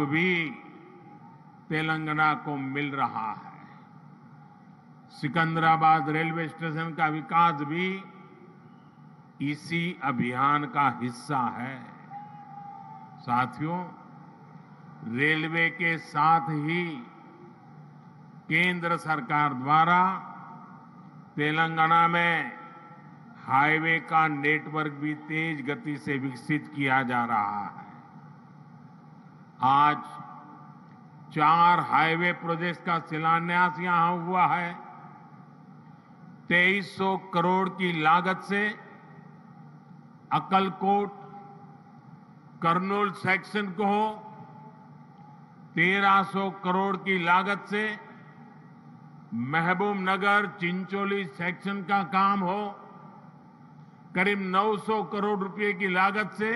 लाभ भी तेलंगाना को मिल रहा है। सिकंदराबाद रेलवे स्टेशन का विकास भी इसी अभियान का हिस्सा है। साथियों, रेलवे के साथ ही केंद्र सरकार द्वारा तेलंगाना में हाईवे का नेटवर्क भी तेज गति से विकसित किया जा रहा है। आज 4 हाईवे प्रोजेक्ट्स का शिलान्यास यहां हुआ है। 2300 करोड़ की लागत से अक्कलकोट कर्नूल सेक्शन को हो, 1300 करोड़ की लागत से महबूब नगर चिंचोली सेक्शन का काम हो, करीब 900 करोड़ रुपए की लागत से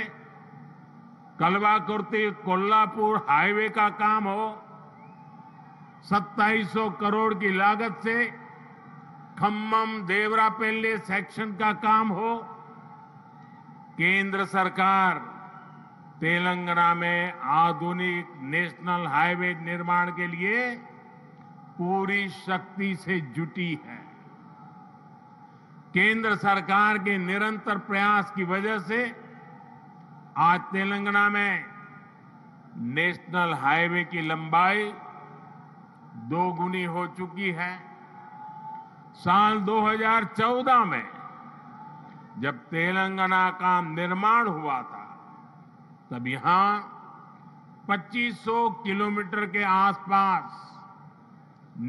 कलवाकुर्ती कोल्हापुर हाईवे का काम हो, 2700 करोड़ की लागत से खम्मम देवरापल्ली सेक्शन का काम हो। केंद्र सरकार तेलंगाना में आधुनिक नेशनल हाईवे निर्माण के लिए पूरी शक्ति से जुटी है। केंद्र सरकार के निरंतर प्रयास की वजह से आज तेलंगाना में नेशनल हाईवे की लंबाई 2 गुनी हो चुकी है। साल 2014 में जब तेलंगाना का निर्माण हुआ था, तब यहां 2500 किलोमीटर के आसपास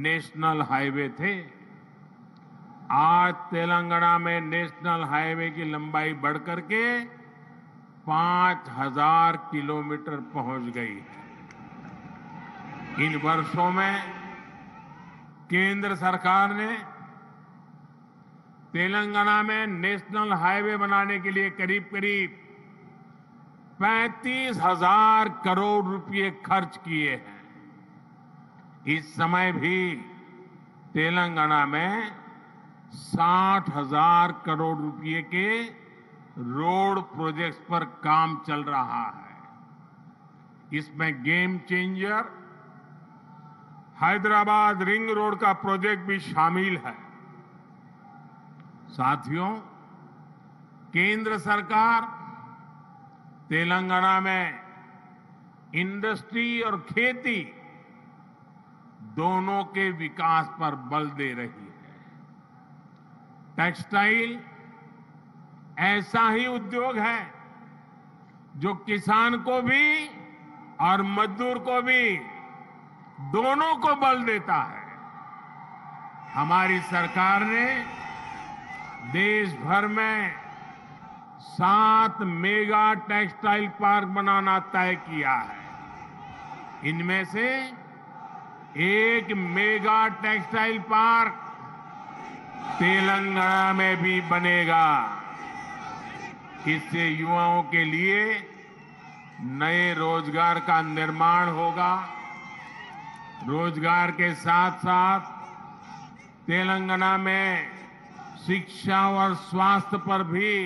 नेशनल हाईवे थे। आज तेलंगाना में नेशनल हाईवे की लंबाई बढ़कर के 5000 किलोमीटर पहुंच गई है। इन वर्षों में केंद्र सरकार ने तेलंगाना में नेशनल हाईवे बनाने के लिए करीब 35,000 करोड़ रुपए खर्च किए हैं। इस समय भी तेलंगाना में 60,000 करोड़ रुपए के रोड प्रोजेक्ट्स पर काम चल रहा है। इसमें game changer Hyderabad ring road का प्रोजेक्ट भी शामिल है। साथियों, केंद्र सरकार तेलंगाना में इंडस्ट्री और खेती दोनों के विकास पर बल दे रही है। टेक्सटाइल ऐसा ही उद्योग है जो किसान को भी और मजदूर को भी दोनों को बल देता है। हमारी सरकार ने देश भर में 7 मेगा टेक्सटाइल पार्क बनाना तय किया है। इनमें से एक मेगा टेक्सटाइल पार्क तेलंगाना में भी बनेगा। इससे युवाओं के लिए नए रोजगार का निर्माण होगा। रोजगार के साथ साथ तेलंगाना में शिक्षा और स्वास्थ्य पर भी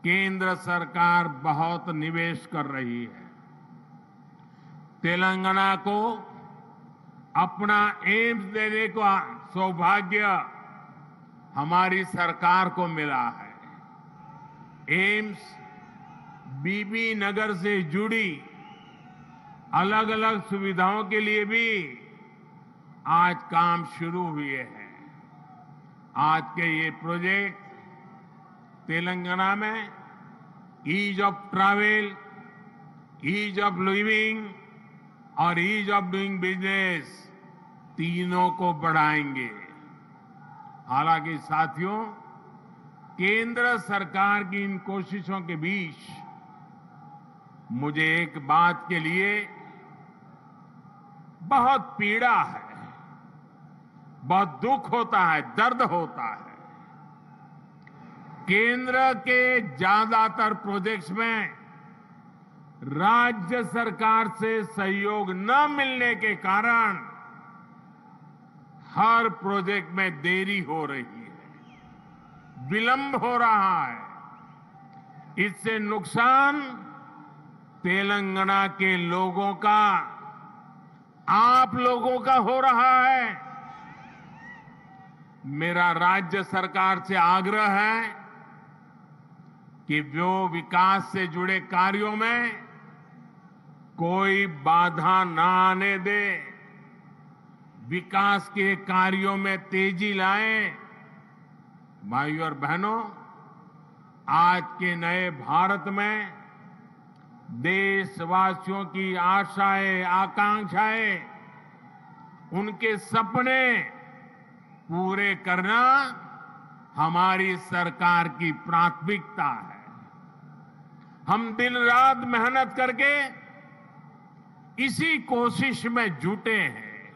केंद्र सरकार बहुत निवेश कर रही है। तेलंगाना को अपना एम्स देने का सौभाग्य हमारी सरकार को मिला है। एम्स बीबी नगर से जुड़ी अलग अलग सुविधाओं के लिए भी आज काम शुरू हुए हैं। आज के ये प्रोजेक्ट तेलंगाना में ease of travel, ease of living और ईज ऑफ डूइंग बिजनेस तीनों को बढ़ाएंगे। हालांकि साथियों, केंद्र सरकार की इन कोशिशों के बीच मुझे एक बात के लिए बहुत पीड़ा है, बहुत दुख होता है, दर्द होता है। केंद्र के ज्यादातर प्रोजेक्ट्स में राज्य सरकार से सहयोग न मिलने के कारण हर प्रोजेक्ट में देरी हो रही है, विलंब हो रहा है। इससे नुकसान तेलंगाना के लोगों का, आप लोगों का हो रहा है। मेरा राज्य सरकार से आग्रह है कि वो विकास से जुड़े कार्यों में कोई बाधा ना आने दे, विकास के कार्यों में तेजी लाएं। भाइयों और बहनों, आज के नए भारत में देशवासियों की आशाएं, आकांक्षाएं, उनके सपने पूरे करना हमारी सरकार की प्राथमिकता है। हम दिन रात मेहनत करके इसी कोशिश में जुटे हैं,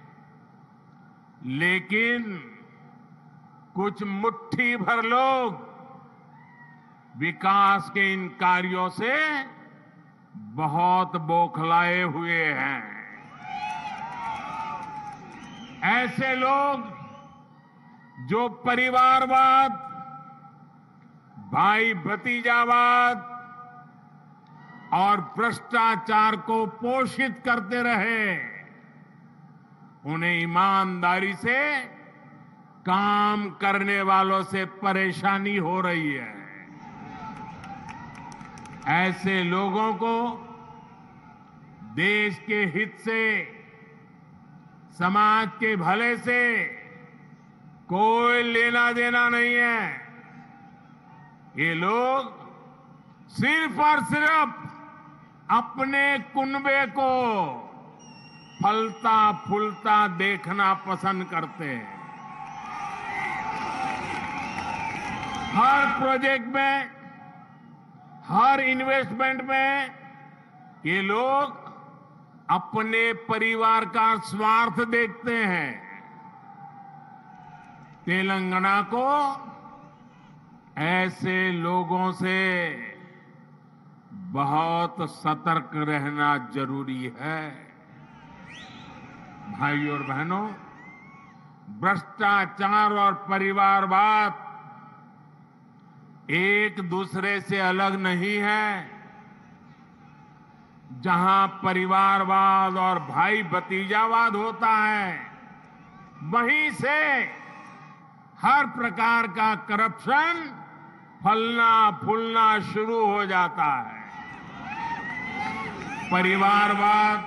लेकिन कुछ मुट्ठी भर लोग विकास के इन कार्यों से बहुत बौखलाए हुए हैं। ऐसे लोग जो परिवारवाद, भाई भतीजावाद और भ्रष्टाचार को पोषित करते रहे, उन्हें ईमानदारी से काम करने वालों से परेशानी हो रही है। ऐसे लोगों को देश के हित से, समाज के भले से कोई लेना देना नहीं है। ये लोग सिर्फ और सिर्फ अपने कुनबे को फलता फूलता देखना पसंद करते हैं। हर प्रोजेक्ट में, हर इन्वेस्टमेंट में ये लोग अपने परिवार का स्वार्थ देखते हैं। तेलंगाना को ऐसे लोगों से बहुत सतर्क रहना जरूरी है। भाइयों और बहनों, भ्रष्टाचार और परिवारवाद एक दूसरे से अलग नहीं है। जहां परिवारवाद और भाई भतीजावाद होता है, वहीं से हर प्रकार का करप्शन फलना फूलना शुरू हो जाता है। परिवारवाद,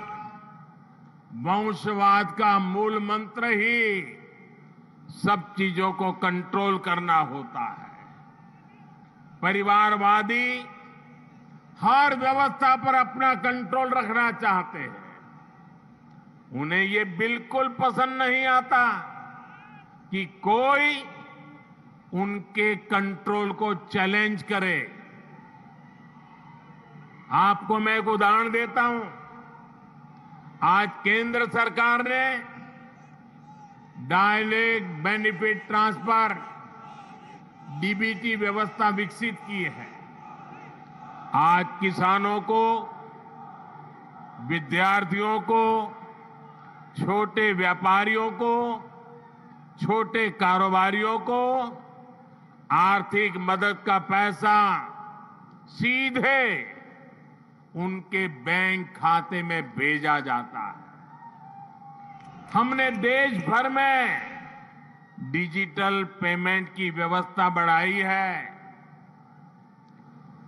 वंशवाद का मूल मंत्र ही सब चीजों को कंट्रोल करना होता है। परिवारवादी हर व्यवस्था पर अपना कंट्रोल रखना चाहते हैं। उन्हें ये बिल्कुल पसंद नहीं आता कि कोई उनके कंट्रोल को चैलेंज करे। आपको मैं एक उदाहरण देता हूं। आज केंद्र सरकार ने डायरेक्ट बेनिफिट ट्रांसफर, डीबीटी व्यवस्था विकसित की है। आज किसानों को, विद्यार्थियों को, छोटे व्यापारियों को, छोटे कारोबारियों को आर्थिक मदद का पैसा सीधे उनके बैंक खाते में भेजा जाता है। हमने देश भर में डिजिटल पेमेंट की व्यवस्था बढ़ाई है।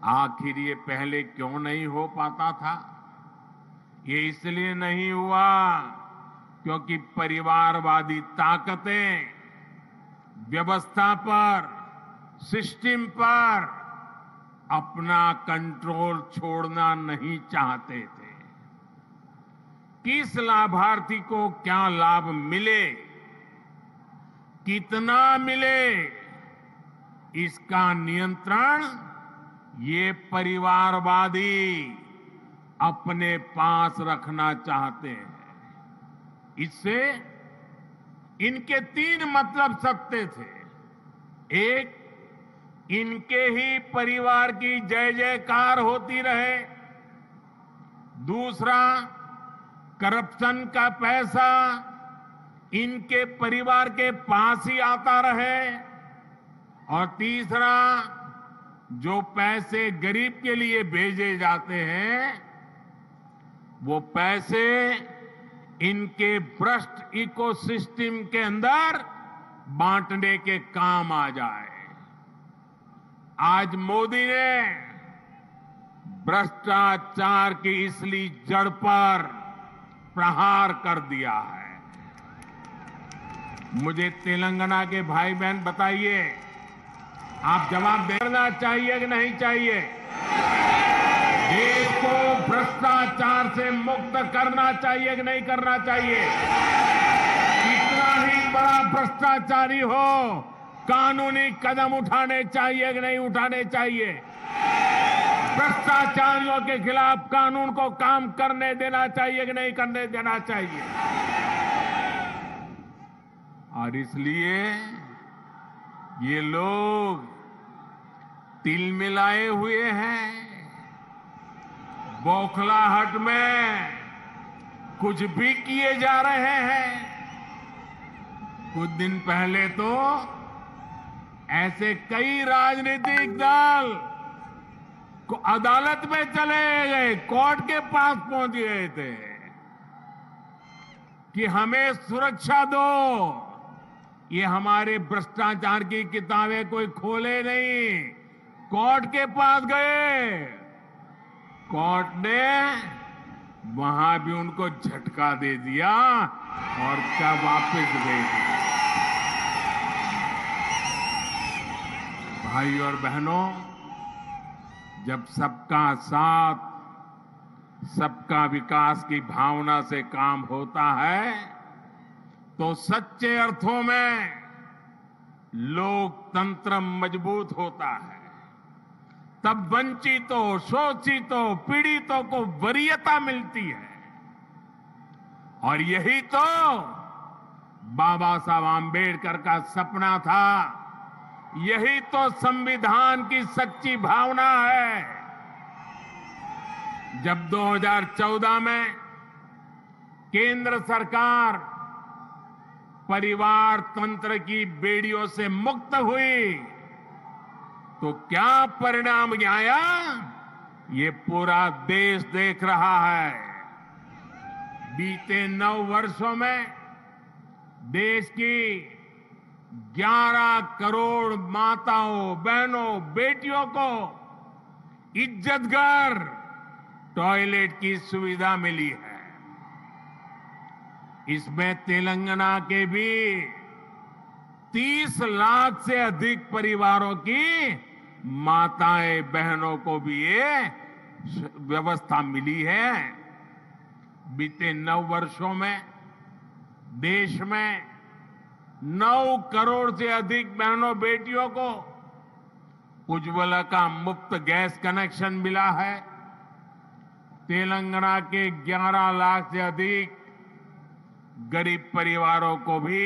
आखिर ये पहले क्यों नहीं हो पाता था? ये इसलिए नहीं हुआ क्योंकि परिवारवादी ताकतें व्यवस्था पर, सिस्टम पर अपना कंट्रोल छोड़ना नहीं चाहते थे। किस लाभार्थी को क्या लाभ मिले, कितना मिले, इसका नियंत्रण ये परिवारवादी अपने पास रखना चाहते हैं। इससे इनके तीन मतलब सकते थे। एक, इनके ही परिवार की जय जयकार होती रहे। दूसरा, करप्शन का पैसा इनके परिवार के पास ही आता रहे। और तीसरा, जो पैसे गरीब के लिए भेजे जाते हैं वो पैसे इनके भ्रष्ट इकोसिस्टम के अंदर बांटने के काम आ जाए। आज मोदी ने भ्रष्टाचार की इसलिए जड़ पर प्रहार कर दिया है। मुझे तेलंगाना के भाई बहन बताइए, आप जवाब देना चाहिए कि नहीं चाहिए? देश को भ्रष्टाचार से मुक्त करना चाहिए कि नहीं करना चाहिए? कितना ही बड़ा भ्रष्टाचारी हो, कानूनी कदम उठाने चाहिए कि नहीं उठाने चाहिए? भ्रष्टाचारियों के खिलाफ कानून को काम करने देना चाहिए कि नहीं करने देना चाहिए? और इसलिए ये लोग तिल मिलाए हुए हैं, बौखलाहट में कुछ भी किए जा रहे हैं। कुछ दिन पहले तो ऐसे कई राजनीतिक दल को अदालत में चले गए, कोर्ट के पास पहुंच गए थे कि हमें सुरक्षा दो, ये हमारे भ्रष्टाचार की किताबें कोई खोले नहीं। कोर्ट के पास गए, कोर्ट ने वहां भी उनको झटका दे दिया और क्या वापस भेज दिया। भाई और बहनों, जब सबका साथ, सबका विकास की भावना से काम होता है तो सच्चे अर्थों में लोकतंत्र मजबूत होता है। तब वंचितों, शोषितों, पीड़ितों को वरीयता मिलती है। और यही तो बाबा साहब आंबेडकर का सपना था, यही तो संविधान की सच्ची भावना है। जब 2014 में केंद्र सरकार परिवार तंत्र की बेड़ियों से मुक्त हुई तो क्या परिणाम आया, ये पूरा देश देख रहा है। बीते 9 वर्षों में देश की 11 करोड़ माताओं, बहनों, बेटियों को इज्जतघर टॉयलेट की सुविधा मिली है। इसमें तेलंगाना के भी 30 लाख से अधिक परिवारों की माताएं, बहनों को भी ये व्यवस्था मिली है। बीते 9 वर्षों में देश में 9 करोड़ से अधिक बहनों, बेटियों को उज्ज्वला का मुफ्त गैस कनेक्शन मिला है। तेलंगाना के 11 लाख से अधिक गरीब परिवारों को भी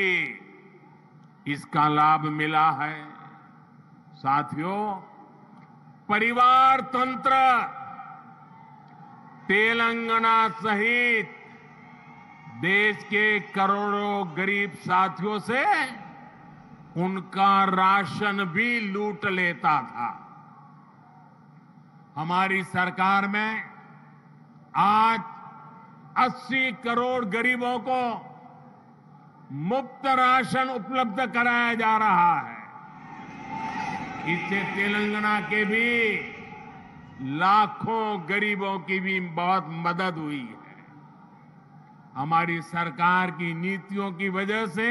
इसका लाभ मिला है। साथियों, परिवार तंत्र तेलंगाना सहित देश के करोड़ों गरीब साथियों से उनका राशन भी लूट लेता था। हमारी सरकार में आज 80 करोड़ गरीबों को मुफ्त राशन उपलब्ध कराया जा रहा है। इससे तेलंगाना के भी लाखों गरीबों की भी बहुत मदद हुई है। हमारी सरकार की नीतियों की वजह से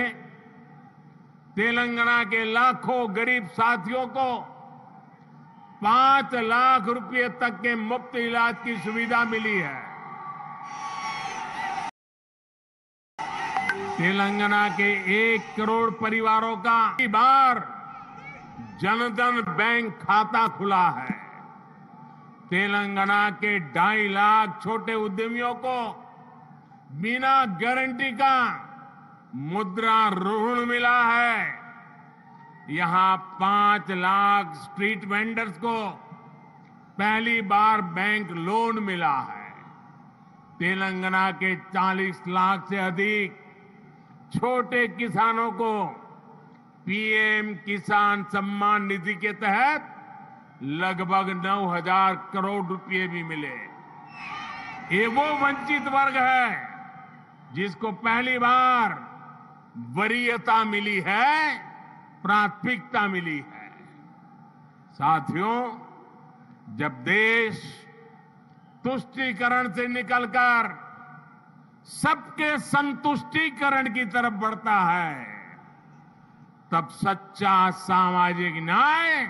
तेलंगाना के लाखों गरीब साथियों को 5 लाख रुपए तक के मुफ्त इलाज की सुविधा मिली है। तेलंगाना के 1 करोड़ परिवारों का पहली बार जनधन बैंक खाता खुला है। तेलंगाना के 2.5 लाख छोटे उद्यमियों को बिना गारंटी का मुद्रा ऋण मिला है। यहां 5 लाख स्ट्रीट वेंडर्स को पहली बार बैंक लोन मिला है। तेलंगाना के 40 लाख से अधिक छोटे किसानों को पीएम किसान सम्मान निधि के तहत लगभग 9,000 करोड़ रुपए भी मिले। ये वो वंचित वर्ग है जिसको पहली बार वरीयता मिली है, प्राथमिकता मिली है। साथियों, जब देश तुष्टीकरण से निकलकर सबके संतुष्टीकरण की तरफ बढ़ता है, तब सच्चा सामाजिक न्याय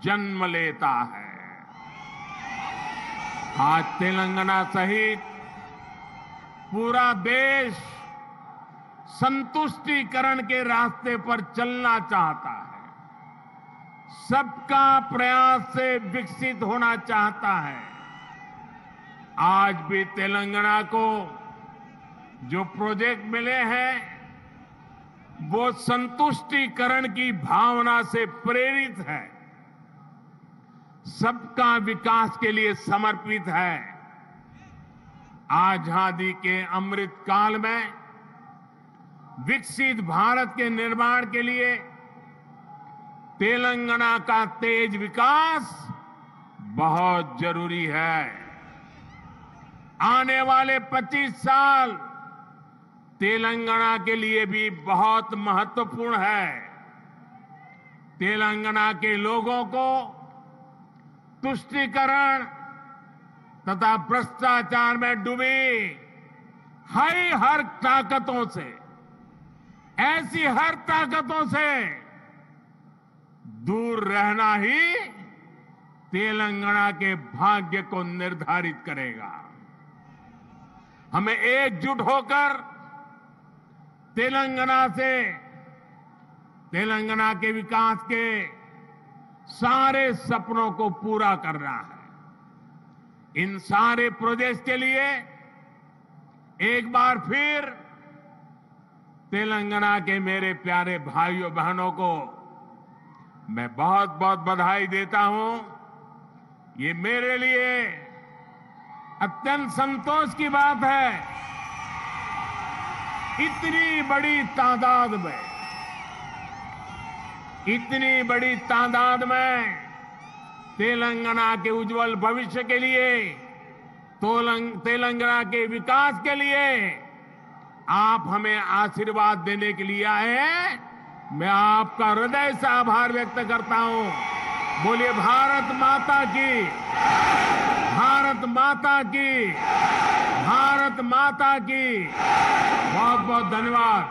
जन्म लेता है। आज तेलंगाना सहित पूरा देश संतुष्टीकरण के रास्ते पर चलना चाहता है, सबका प्रयास से विकसित होना चाहता है। आज भी तेलंगाना को जो प्रोजेक्ट मिले हैं वो संतुष्टीकरण की भावना से प्रेरित है, सबका विकास के लिए समर्पित है। आजादी के अमृत काल में विकसित भारत के निर्माण के लिए तेलंगाना का तेज विकास बहुत जरूरी है। आने वाले 25 साल तेलंगाना के लिए भी बहुत महत्वपूर्ण है। तेलंगाना के लोगों को तुष्टीकरण तथा भ्रष्टाचार में डूबी हर ताकतों से, ऐसी हर ताकतों से दूर रहना ही तेलंगाना के भाग्य को निर्धारित करेगा। हमें एकजुट होकर तेलंगाना के विकास के सारे सपनों को पूरा करना है। इन सारे प्रोजेक्ट के लिए एक बार फिर तेलंगाना के मेरे प्यारे भाइयों बहनों को मैं बहुत बहुत बधाई देता हूं। ये मेरे लिए अत्यंत संतोष की बात है, इतनी बड़ी तादाद में तेलंगाना के उज्जवल भविष्य के लिए, तेलंगाना के विकास के लिए आप हमें आशीर्वाद देने के लिए आए हैं। मैं आपका हृदय से आभार व्यक्त करता हूं। बोलिए भारत माता की, भारत माता की, भारत माता की। बहुत बहुत धन्यवाद।